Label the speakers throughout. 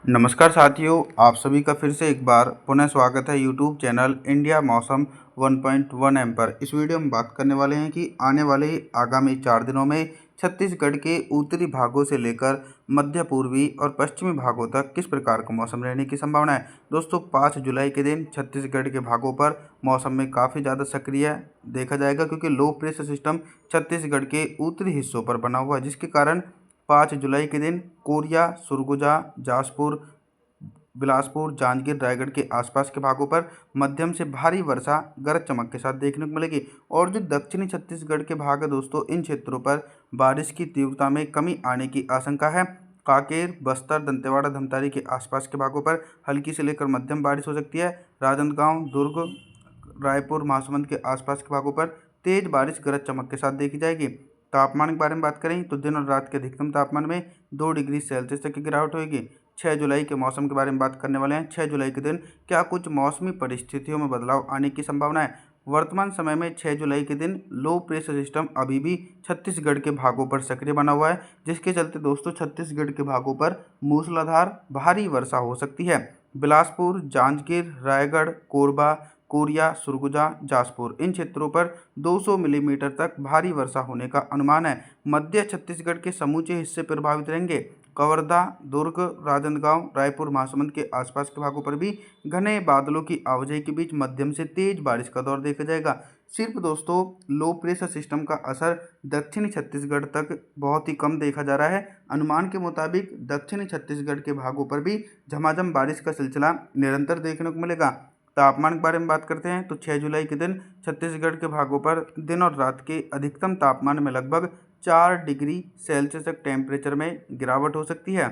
Speaker 1: नमस्कार साथियों, आप सभी का फिर से एक बार पुनः स्वागत है यूट्यूब चैनल इंडिया मौसम 1.1 एम पर। इस वीडियो में बात करने वाले हैं कि आने वाले आगामी 4 दिनों में छत्तीसगढ़ के उत्तरी भागों से लेकर मध्य पूर्वी और पश्चिमी भागों तक किस प्रकार का मौसम रहने की संभावना है। दोस्तों 5 जुलाई के दिन छत्तीसगढ़ के भागों पर मौसम में काफ़ी ज़्यादा सक्रिय देखा जाएगा, क्योंकि लो प्रेशर सिस्टम छत्तीसगढ़ के उत्तरी हिस्सों पर बना हुआ है, जिसके कारण 5 जुलाई के दिन कोरिया, सरगुजा, जासपुर, बिलासपुर, जांजगीर, रायगढ़ के आसपास के भागों पर मध्यम से भारी वर्षा गरज चमक के साथ देखने को मिलेगी। और जो दक्षिणी छत्तीसगढ़ के भाग है दोस्तों, इन क्षेत्रों पर बारिश की तीव्रता में कमी आने की आशंका है। कांकेर, बस्तर, दंतेवाड़ा, धमतारी के आसपास के भागों पर हल्की से लेकर मध्यम बारिश हो सकती है। राजनांदगांव, दुर्ग, रायपुर, महासमुंद के आसपास के भागों पर तेज बारिश गरज चमक के साथ देखी जाएगी। तापमान के बारे में बात करें तो दिन और रात के अधिकतम तापमान में 2 डिग्री सेल्सियस तक की गिरावट होगी। 6 जुलाई के मौसम के बारे में बात करने वाले हैं। 6 जुलाई के दिन क्या कुछ मौसमी परिस्थितियों में बदलाव आने की संभावना है। वर्तमान समय में 6 जुलाई के दिन लो प्रेशर सिस्टम अभी भी छत्तीसगढ़ के भागों पर सक्रिय बना हुआ है, जिसके चलते दोस्तों छत्तीसगढ़ के भागों पर मूसलाधार भारी वर्षा हो सकती है। बिलासपुर, जांजगीर, रायगढ़, कोरबा, कोरिया, सरगुजा, जासपुर, इन क्षेत्रों पर 200 मिलीमीटर तक भारी वर्षा होने का अनुमान है। मध्य छत्तीसगढ़ के समूचे हिस्से प्रभावित रहेंगे। कवर्धा, दुर्ग, राजनांदगांव, रायपुर, महासमुंद के आसपास के भागों पर भी घने बादलों की आवाजाही के बीच मध्यम से तेज बारिश का दौर देखा जाएगा। सिर्फ दोस्तों लो प्रेशर सिस्टम का असर दक्षिणी छत्तीसगढ़ तक बहुत ही कम देखा जा रहा है। अनुमान के मुताबिक दक्षिणी छत्तीसगढ़ के भागों पर भी झमाझम बारिश का सिलसिला निरंतर देखने को मिलेगा। तापमान के बारे में बात करते हैं तो 6 जुलाई के दिन छत्तीसगढ़ के भागों पर दिन और रात के अधिकतम तापमान में लगभग 4 डिग्री सेल्सियस तक टेम्परेचर में गिरावट हो सकती है।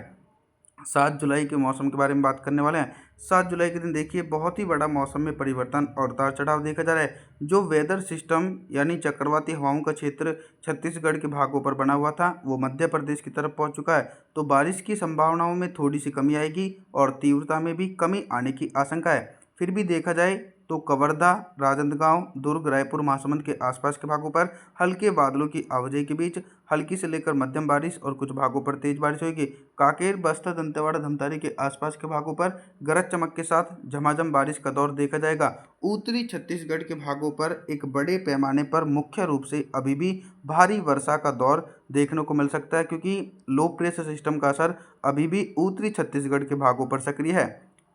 Speaker 1: 7 जुलाई के मौसम के बारे में बात करने वाले हैं। 7 जुलाई के दिन देखिए बहुत ही बड़ा मौसम में परिवर्तन और उतार चढ़ाव देखा जा रहा है। जो वेदर सिस्टम यानी चक्रवाती हवाओं का क्षेत्र छत्तीसगढ़ के भागों पर बना हुआ था, वो मध्य प्रदेश की तरफ पहुंच चुका है। तो बारिश की संभावनाओं में थोड़ी सी कमी आएगी और तीव्रता में भी कमी आने की आशंका है। फिर भी देखा जाए तो कवर्धा, राजनांदगांव, दुर्ग, रायपुर, महासमुंद के आसपास के भागों पर हल्के बादलों की आवाजाही के बीच हल्की से लेकर मध्यम बारिश और कुछ भागों पर तेज बारिश होगी। कांकेर, बस्तर, दंतेवाड़ा, धमतारी के आसपास के भागों पर गरज चमक के साथ झमाझम बारिश का दौर देखा जाएगा। उत्तरी छत्तीसगढ़ के भागों पर एक बड़े पैमाने पर मुख्य रूप से अभी भी भारी वर्षा का दौर देखने को मिल सकता है, क्योंकि लो प्रेशर सिस्टम का असर अभी भी उत्तरी छत्तीसगढ़ के भागों पर सक्रिय है।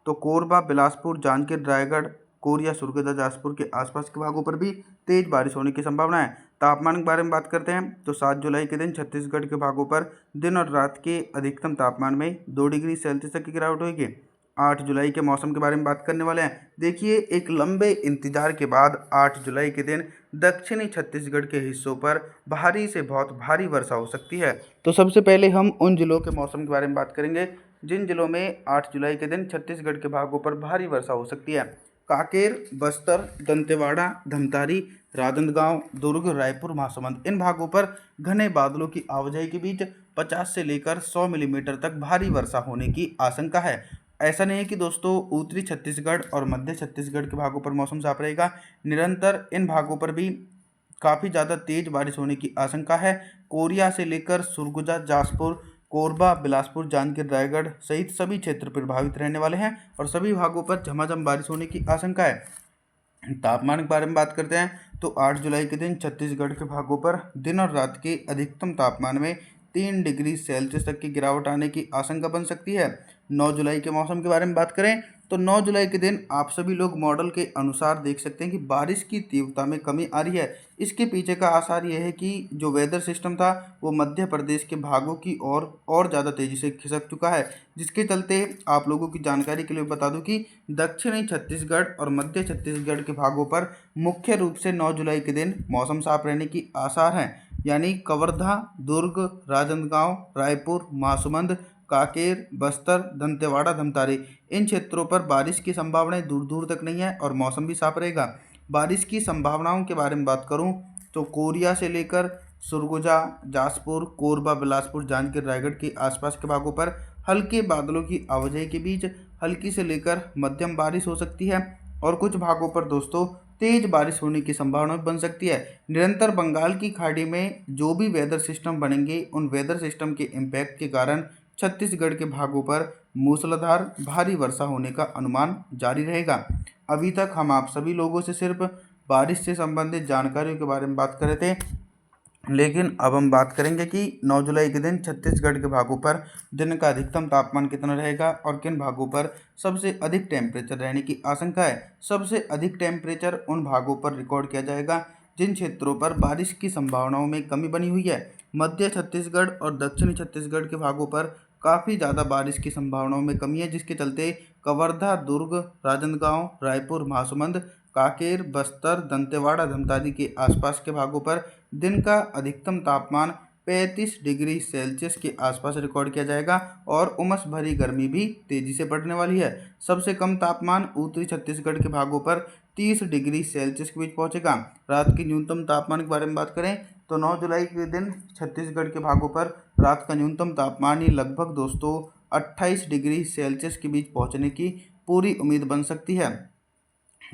Speaker 1: तो कोरबा, बिलासपुर, जांजगीर, रायगढ़, कोरिया, सरगुजा, जासपुर के आसपास के भागों पर भी तेज बारिश होने की संभावना है। तापमान के बारे में बात करते हैं तो 7 जुलाई के दिन छत्तीसगढ़ के भागों पर दिन और रात के अधिकतम तापमान में 2 डिग्री सेल्सियस तक की गिरावट होगी। 8 जुलाई के मौसम के बारे में बात करने वाले हैं। देखिए एक लंबे इंतजार के बाद 8 जुलाई के दिन दक्षिणी छत्तीसगढ़ के हिस्सों पर भारी से बहुत भारी वर्षा हो सकती है। तो सबसे पहले हम उन जिलों के मौसम के बारे में बात करेंगे जिन जिलों में 8 जुलाई के दिन छत्तीसगढ़ के भागों पर भारी वर्षा हो सकती है। कांकेर, बस्तर, दंतेवाड़ा, धमतारी, राजनांदगांव, दुर्ग, रायपुर, महासमुंद, इन भागों पर घने बादलों की आवाजाही के बीच 50 से लेकर 100 मिलीमीटर तक भारी वर्षा होने की आशंका है। ऐसा नहीं है कि दोस्तों उत्तरी छत्तीसगढ़ और मध्य छत्तीसगढ़ के भागों पर मौसम साफ रहेगा। निरंतर इन भागों पर भी काफ़ी ज़्यादा तेज बारिश होने की आशंका है। कोरिया से लेकर सरगुजा, जासपुर, कोरबा, बिलासपुर, जांजगीर, रायगढ़ सहित सभी क्षेत्र प्रभावित रहने वाले हैं और सभी भागों पर झमाझम बारिश होने की आशंका है। तापमान के बारे में बात करते हैं तो 8 जुलाई के दिन छत्तीसगढ़ के भागों पर दिन और रात के अधिकतम तापमान में 3 डिग्री सेल्सियस तक की गिरावट आने की आशंका बन सकती है। 9 जुलाई के मौसम के बारे में बात करें तो 9 जुलाई के दिन आप सभी लोग मॉडल के अनुसार देख सकते हैं कि बारिश की तीव्रता में कमी आ रही है। इसके पीछे का आसार यह है कि जो वेदर सिस्टम था वो मध्य प्रदेश के भागों की ओर और ज़्यादा तेज़ी से खिसक चुका है, जिसके चलते आप लोगों की जानकारी के लिए बता दूं कि दक्षिणी छत्तीसगढ़ और मध्य छत्तीसगढ़ के भागों पर मुख्य रूप से 9 जुलाई के दिन मौसम साफ रहने की आसार हैं। यानी कवर्धा, दुर्ग, राजनांदगांव, रायपुर, महासमुंद, कांकेर, बस्तर, दंतेवाड़ा, धमतारी, इन क्षेत्रों पर बारिश की संभावनाएं दूर दूर तक नहीं है और मौसम भी साफ रहेगा। बारिश की संभावनाओं के बारे में बात करूं तो कोरिया से लेकर सरगुजा, जासपुर, कोरबा, बिलासपुर, जांजगीर, रायगढ़ के आसपास के भागों पर हल्के बादलों की आवाजाही के बीच हल्की से लेकर मध्यम बारिश हो सकती है और कुछ भागों पर दोस्तों तेज बारिश होने की संभावना बन सकती है। निरंतर बंगाल की खाड़ी में जो भी वेदर सिस्टम बनेंगे उन वेदर सिस्टम के इम्पैक्ट के कारण छत्तीसगढ़ के भागों पर मूसलाधार भारी वर्षा होने का अनुमान जारी रहेगा। अभी तक हम आप सभी लोगों से सिर्फ बारिश से संबंधित जानकारियों के बारे में बात कर रहे थे, लेकिन अब हम बात करेंगे कि 9 जुलाई के दिन छत्तीसगढ़ के भागों पर दिन का अधिकतम तापमान कितना रहेगा और किन भागों पर सबसे अधिक टेम्परेचर रहने की आशंका है। सबसे अधिक टेम्परेचर उन भागों पर रिकॉर्ड किया जाएगा जिन क्षेत्रों पर बारिश की संभावनाओं में कमी बनी हुई है। मध्य छत्तीसगढ़ और दक्षिणी छत्तीसगढ़ के भागों पर काफ़ी ज़्यादा बारिश की संभावनाओं में कमी है, जिसके चलते कवर्धा, दुर्ग, राजनांदगांव, रायपुर, महासमुंद, कांकेर, बस्तर, दंतेवाड़ा, धमतारी के आसपास के भागों पर दिन का अधिकतम तापमान 35 डिग्री सेल्सियस के आसपास रिकॉर्ड किया जाएगा और उमस भरी गर्मी भी तेजी से बढ़ने वाली है। सबसे कम तापमान उत्तरी छत्तीसगढ़ के भागों पर 30 डिग्री सेल्सियस के बीच पहुंचेगा। रात की न्यूनतम तापमान के बारे में बात करें तो 9 जुलाई के दिन छत्तीसगढ़ के भागों पर रात का न्यूनतम तापमान ही लगभग दोस्तों 28 डिग्री सेल्सियस के बीच पहुंचने की पूरी उम्मीद बन सकती है।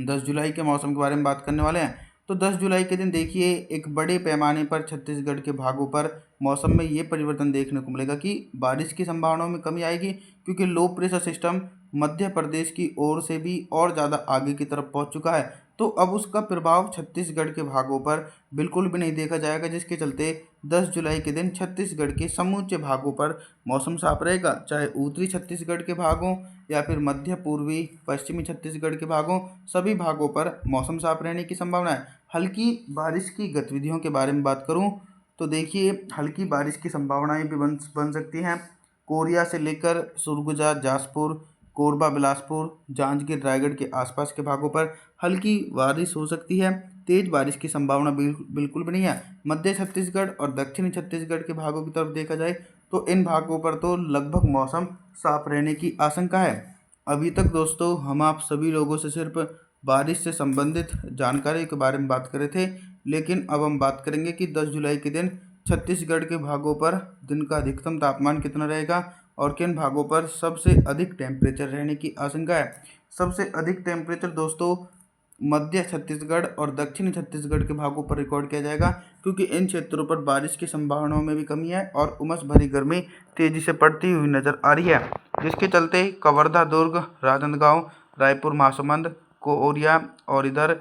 Speaker 1: 10 जुलाई के मौसम के बारे में बात करने वाले हैं तो 10 जुलाई के दिन देखिए एक बड़े पैमाने पर छत्तीसगढ़ के भागों पर मौसम में ये परिवर्तन देखने को मिलेगा कि बारिश की संभावनाओं में कमी आएगी, क्योंकि low pressure system Madhya Pradesh की ओर से भी और ज़्यादा आगे की तरफ पहुंच चुका है। तो अब उसका प्रभाव छत्तीसगढ़ के भागों पर बिल्कुल भी नहीं देखा जाएगा, जिसके चलते 10 जुलाई के दिन छत्तीसगढ़ के समूचे भागों पर मौसम साफ रहेगा, चाहे उत्तरी छत्तीसगढ़ के भागों या फिर मध्य पूर्वी पश्चिमी छत्तीसगढ़ के भागों, सभी भागों पर मौसम साफ रहने की संभावना है। हल्की बारिश की गतिविधियों के बारे में बात करूं तो देखिए हल्की बारिश की संभावनाएं भी बन सकती हैं। कोरिया से लेकर सरगुजा, जाजपुर, कोरबा, बिलासपुर, जांजगीर, रायगढ़ के आसपास के भागों पर हल्की बारिश हो सकती है। तेज बारिश की संभावना बिल्कुल भी नहीं है। मध्य छत्तीसगढ़ और दक्षिणी छत्तीसगढ़ के भागों की तरफ देखा जाए तो इन भागों पर तो लगभग मौसम साफ रहने की आशंका है। अभी तक दोस्तों हम आप सभी लोगों से सिर्फ बारिश से संबंधित जानकारी के बारे में बात कर रहे थे, लेकिन अब हम बात करेंगे कि 10 जुलाई के दिन छत्तीसगढ़ के भागों पर दिन का अधिकतम तापमान कितना रहेगा और किन भागों पर सबसे अधिक टेम्परेचर रहने की आशंका है। सबसे अधिक टेम्परेचर दोस्तों मध्य छत्तीसगढ़ और दक्षिणी छत्तीसगढ़ के भागों पर रिकॉर्ड किया जाएगा, क्योंकि इन क्षेत्रों पर बारिश की संभावनाओं में भी कमी है और उमस भरी गर्मी तेजी से बढ़ती हुई नजर आ रही है, जिसके चलते कवर्धा, दुर्ग, राजनांदगांव, रायपुर, महासमुंद, कोरिया और इधर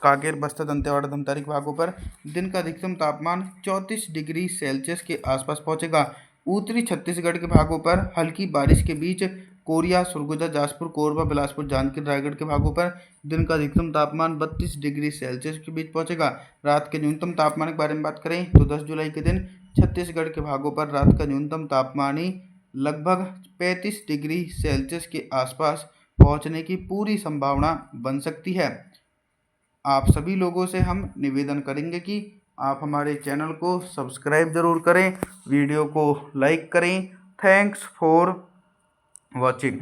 Speaker 1: कांकेर, बस्तर, दंतेवाड़ा, धमतारी के भागों पर दिन का अधिकतम तापमान 34 डिग्री सेल्सियस के आसपास पहुंचेगा। उत्तरी छत्तीसगढ़ के भागों पर हल्की बारिश के बीच कोरिया, सरगुजा, जाजपुर, कोरबा, बिलासपुर, जांजगीर, रायगढ़ के भागों पर दिन का अधिकतम तापमान 32 डिग्री सेल्सियस के बीच पहुंचेगा। रात के न्यूनतम तापमान के बारे में बात करें तो 10 जुलाई के दिन छत्तीसगढ़ के भागों पर रात का न्यूनतम तापमान ही लगभग 35 डिग्री सेल्सियस के आसपास पहुंचने की पूरी संभावना बन सकती है। आप सभी लोगों से हम निवेदन करेंगे कि आप हमारे चैनल को सब्सक्राइब ज़रूर करें, वीडियो को लाइक करें। Thanks for watching.